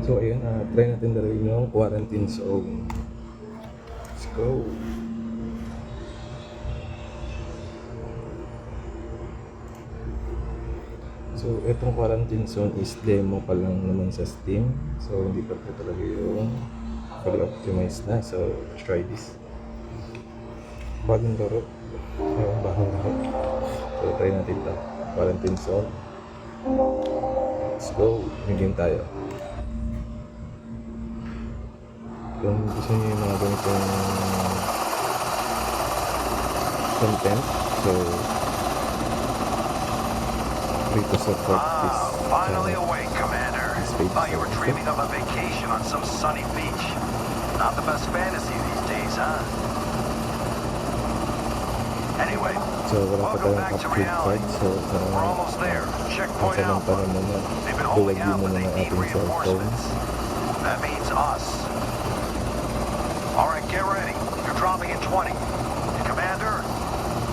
So ayun, try natin dalawin yung quarantine zone. Let's go! So itong quarantine zone is demo pa lang naman sa Steam. So hindi pa po talaga yung fully optimized na. So let's try this. Bagong laro. Ayun, bagong laro. So try natin ito. Quarantine zone. Let's go! Yung game tayo. Kung gusto niyo yung mga ganitong content, so free to support this Finally awake, Commander. Thought you were dreaming of a vacation on some sunny beach. Not the best fantasy these days, huh? Anyway, so wala pa welcome tayong back to upgrade card, reality. so We're almost there. Checkpoint masamang Alpha. pa naman They've been na holding buwagin out muna when they ng need ating cellphone. reinforcements. That means us. All right, get ready. You're dropping in 20. And Commander,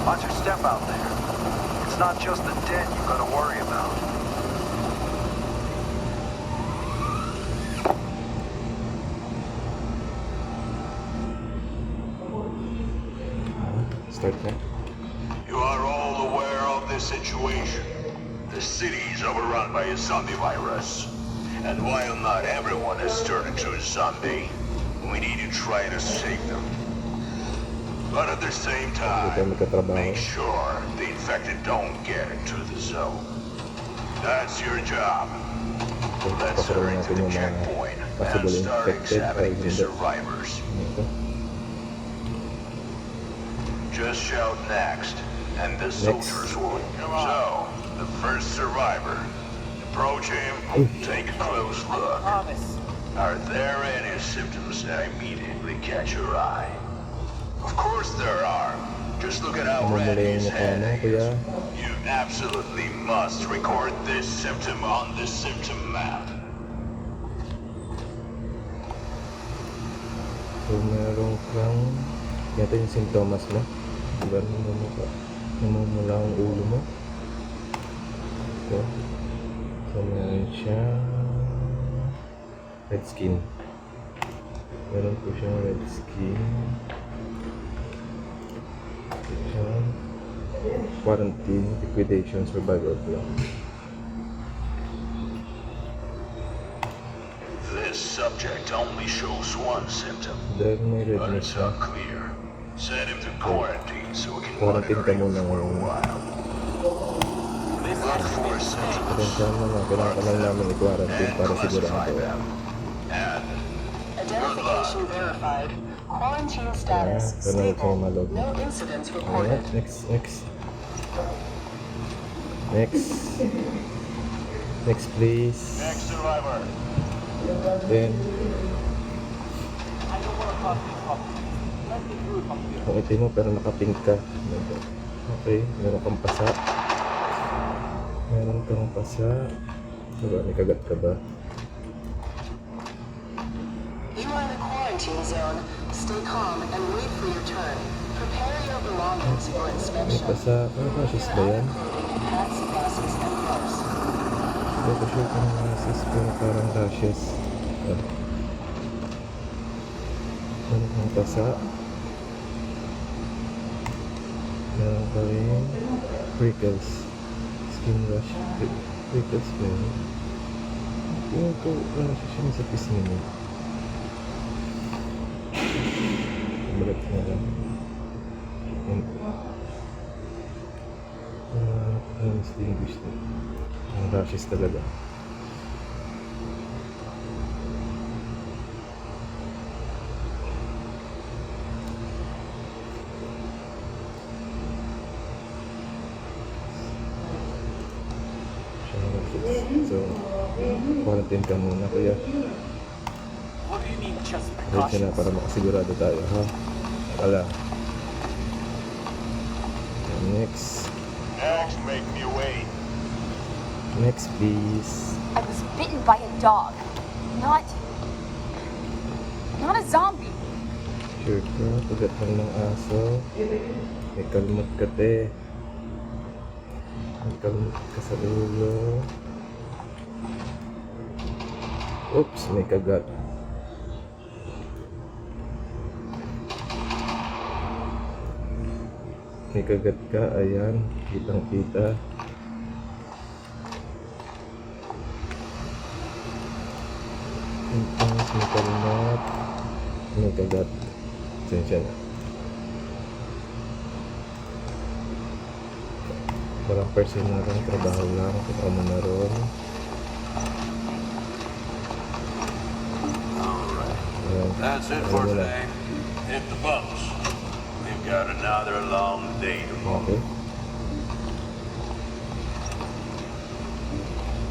watch your step out there. It's not just the dead you've got to worry about. Start na. You are all aware of the situation. The city is overrun by a zombie virus. And while not everyone has turned into a zombie, we need to try to save them. But at the same Hindi tayo time, magkatrabaho. make sure the infected don't get into the zone. That's your job. So Let's pakaroon hurry to natin the yung mga checkpoint and possible start infected or examining the hindi. survivors. Ito. Just shout next, and the soldiers will. So, the first survivor. Approach him, take a close look. Are there any symptoms that immediately catch your eye? Of course there are. Just look at how red Namumula yung his mukha head mo, is. kuya. You absolutely must record this symptom on the symptom map. So meron kang ito yung sintomas mo. Diba namumula ang ulo mo. Ito. So meron siya red skin. Meron po siyang red skin. Quarantine, liquidation, survival plan. This subject only shows one symptom, Dahil may red but na it's siya. unclear. Send him to quarantine so we can Quarantine monitor ka him muna for a ngayon. while. Look for symptoms. Potensya naman, kailangan ka lang namin i-quarantine And para classify sigurado. them. And Identification verified. Quarantine status Pero huwag kayo stable. malog. No incidents Alright, reported. next. Next please. next survivor. Then, okay mo pero nakapink ka. Okay, meron kang pasa. Diba, may kagat ka ba? You are in a quarantine zone. Stay calm and wait for your turn. Prepare your belongings for May inspection. pasa. Ano rashes ba yan? Including hats, glasses, and gloves. Hindi ko sure kung rashes pero parang rashes. Meron kang pasa. Meron ka rin prickles. Skin rash. Prickles meron. Yung ito, rashes yun sa pisngi mo. Balat na lang. Ang distinguish na. Ang rashes talaga. So, quarantine ka muna kuya. What do you mean just Ready ka na para makasigurado tayo, ha? Wala. Next. Next, make me wait. Next, please. I was bitten by a dog. Not a zombie. Sure ka, kagat lang ng aso. May kalmot ka, te. May kalmot ka sa ulo. Oops, may kagat. May kagat ka, ayan, kitang kita. Tapos may kalmat, may kagat. Sensya na. Walang personal lang, trabaho lang, kung ano na ron. Ayan, That's it ayun for na lang. today. Hit the bumps. We've got another long day tomorrow. Okay.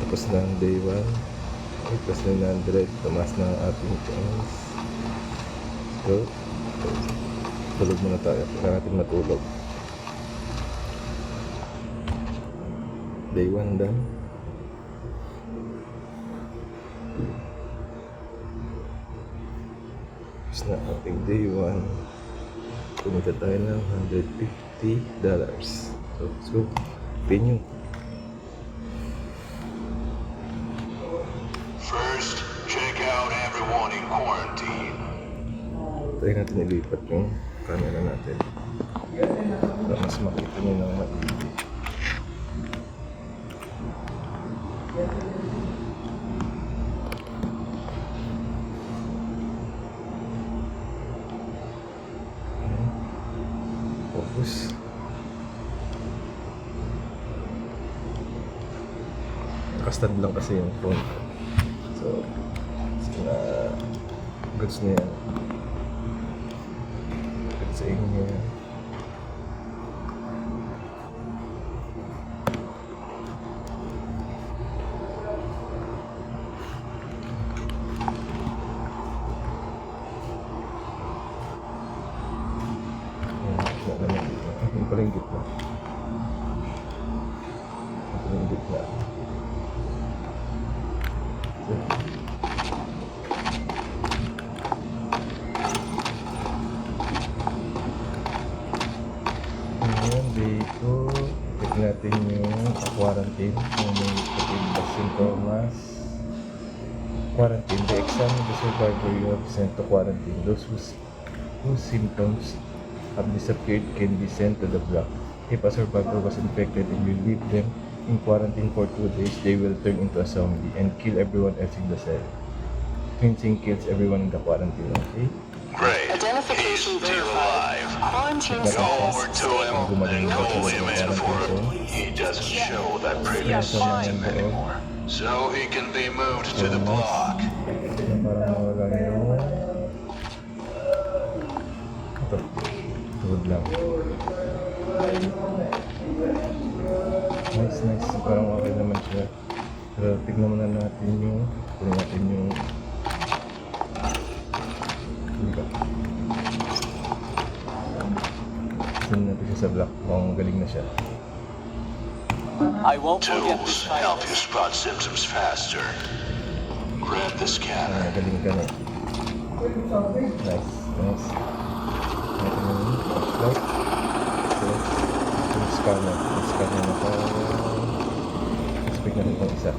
Tapos na ang day 1. Okay, plus 900. Tumas na ang ating chance. So, tulog muna tayo. Kailangan natin matulog. Day 1 done. Tapos na ang ating day 1. Kumita tayo ng $150. So, let's go. Pinyo. First, check out everyone in quarantine. Try natin ilipat yung camera natin para mas makita nyo ng maigi. Focus. Nakastad lang kasi yung phone ko. So, goods na yan. Goods sa inyo yan. Wala naman dito. Yung pala yung gitna. Yung pala yung gitna. So, ngayon dito, check natin yung quarantine. Yung may patiba sintomas. Quarantine. The exam of the survivor you have sent to quarantine. Those whose symptoms have disappeared can be sent to the block. If a survivor was infected and you leave them in quarantine for 2 days, they will turn into a zombie and kill everyone else in the cell. Cleansing kills everyone in the quarantine, okay? Great. He's Identification still verified. alive. Quarantine Go status over to him and call him in for him. He doesn't show that previous symptom anymore. So he can be moved to the block. Para mawala yung... Ito. Tuhod lang. Nice, nice. Parang okay naman siya. Pero tignan muna natin yung... Tignan natin yung... Hindi ba? Tignan natin siya sa block. Mukhang galing na siya. I won't forget this Tools help time. you spot symptoms faster. Grab the scanner. Galing ka na. Nice, nice. Natin yung flashlight. So, yung scanner. Yung scanner na pa. Expect natin itong isa.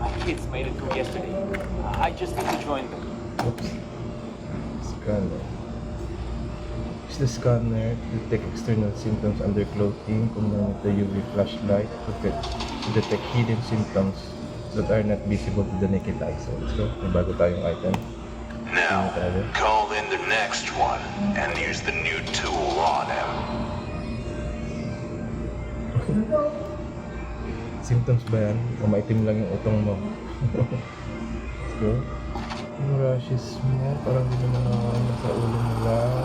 My kids made it through yesterday. I just need to join them. Oops. Scanner. Use the scanner to detect external symptoms under clothing. Combine with the UV flashlight to detect hidden symptoms that are not visible to the naked eye. So, let's go. May bago tayong item. Now, call in the next one and use the new tool on him. Symptoms ba yan? O maitim lang yung utong mo? Let's go. Yung rashes mo, parang hindi naman nasa ulo mo lang.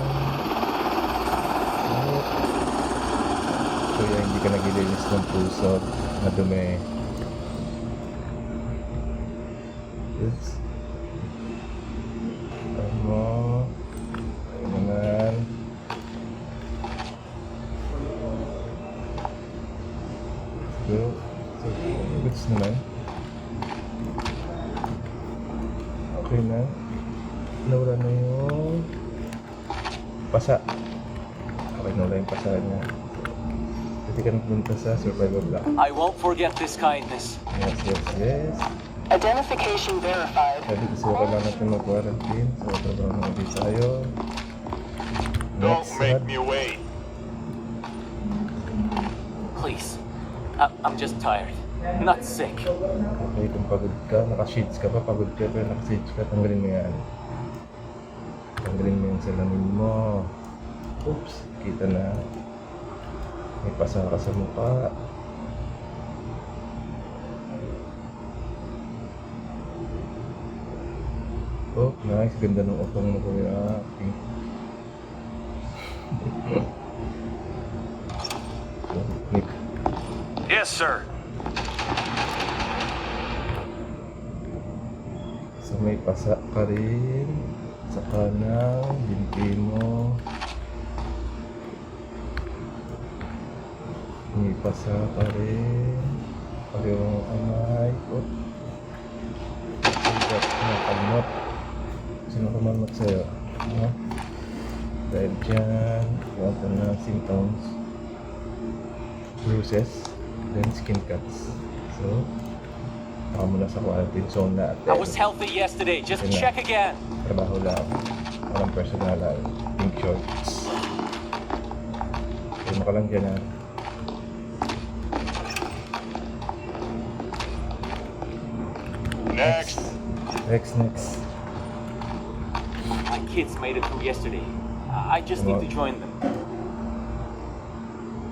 So yan, hindi ka nagilinis ng puso na dumi. Oops. Tama. Ayun naman. So, goods naman. Okay na. Nawala na yung pasa. Okay, nawala yung pasa niya. Hindi ka napunta sa survival block. I won't forget this kindness. Yes. Identification verified. Sabi kasi kailangan natin mag-quarantine. So, trabaho na ulit tayo. Don't Next make slot. me wait. Please. I'm just tired. Not sick. Okay, kung pagod ka, naka-sheets ka pa, pagod ka, pero naka-sheets ka, tanggalin mo yan. Tanggalin mo yung salamin mo. Oops, kita na. May pasa ka sa mukha. Oh, nice. Ganda ng utong mo, kuya. Pink. Pink. Yes, sir. So may pasa ka rin sa kanang binti mo. May pasa ka rin kaliwang kamay. Oh. Sigat na kalmot. Sino kamalmot sa'yo? No? Dahil dyan, iwan ka na symptoms, bruises, then skin cuts. So, baka muna sa quarantine zone natin. I was healthy yesterday. Just Yun na. check again. Trabaho lang. Walang personalan. Pink shorts. Tulma ka lang dyan, ha. Next. Next. My kids made it through yesterday. I just need to join them.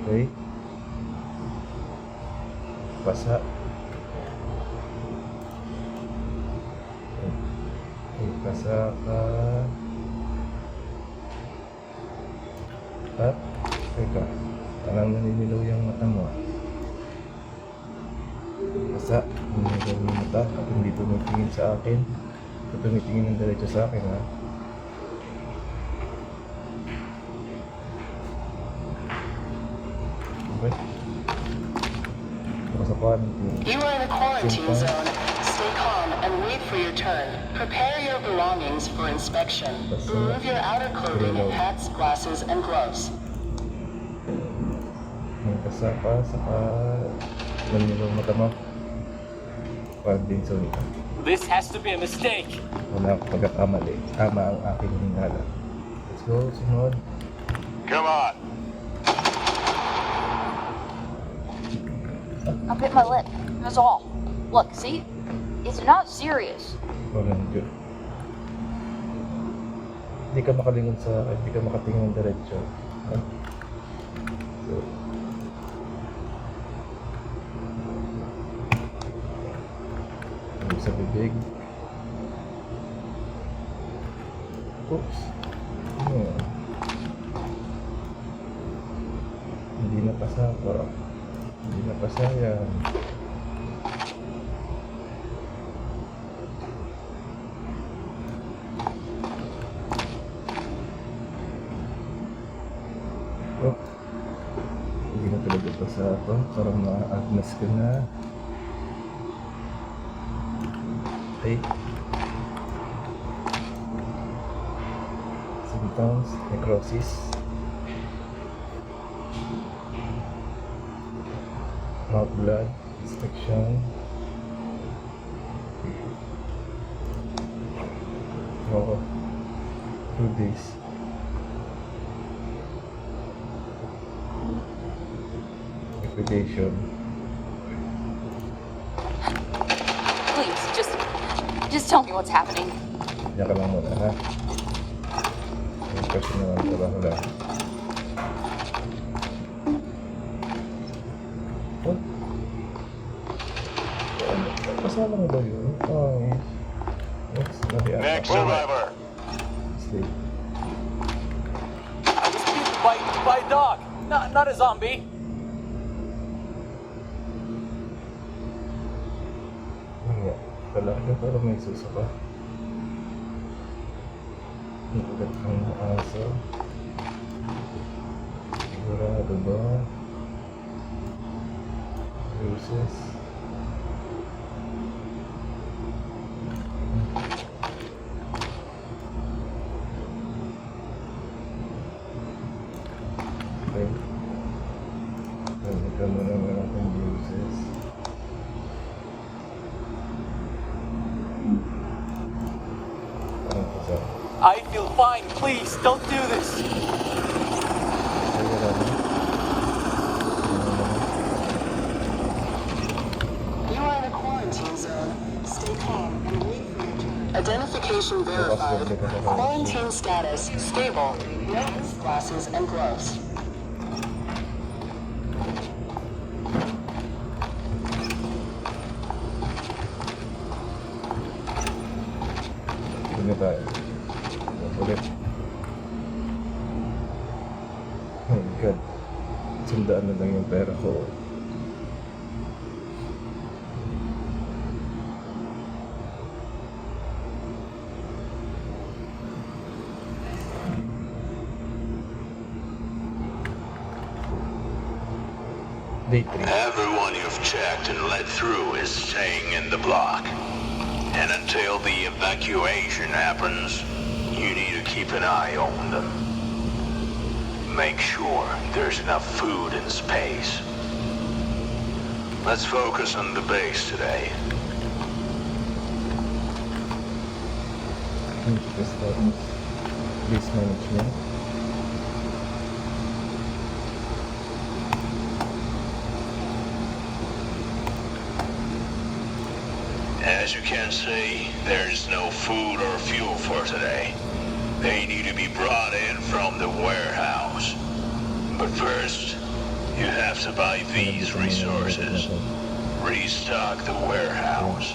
Okay. Basa. Okay, basa ka. At, teka. Parang naninilaw yung mata mo. Basa. Naninilaw yung mata. At hindi tumitingin sa akin. At tumitingin ng diretso sa akin, ha. Okay. Ako sa quarantine. You are in a quarantine Simple. zone. Stay calm and wait for your turn. Prepare your belongings for inspection. Remove your outer clothing, hats, glasses, and gloves. May kasapa, saka naninilaw mata mo. Quarantine zone ka. This has to be a mistake. Wala akong pagkakamali. Tama ang aking hinala. Let's go, sunod. Come on. I bit my lip. That's all. Look, see? It's not serious. Walang Diyo. Hindi ka makalingon sa akin, hindi ka makatingin ng diretso. Ha? So, sa bibig. Oops. Hindi na pasapa. Hindi na pasayang. Oh. Hindi na talaga pasapa. Parang ma-agnas ka na. Okay. Symptoms, necrosis. Mouth blood, inspection. Oo. 2 days. Liquidation. Please, just tell me what's happening. Diyan ka lang muna, ha? Yung personal ang trabaho lang. What? Kasama mo ba yun? Ay. Next survivor. Sleep. I was bitten by a dog. Not a zombie. Ano nga? Talaga parang may suso ka. Nagulat kang aso. Sigurado ba? Bruises. Okay. I feel fine. Please, don't do this. Ay, wala na. You are in a quarantine zone. Stay calm and wait for your turn. Identification verified. Quarantine status stable. No risk glasses and gloves. Hindi tayo. Ulit. Oh my God. Sundaan na lang yung pera ko. Day 3. Everyone you've checked and let through is staying in the block. And until the evacuation happens, you need to keep an eye on them. Make sure there's enough food and space. Let's focus on the base today. Base management. As you can see, there is no food or fuel for today. They need to be brought in from the warehouse. But first, you have to buy these resources. Restock the warehouse.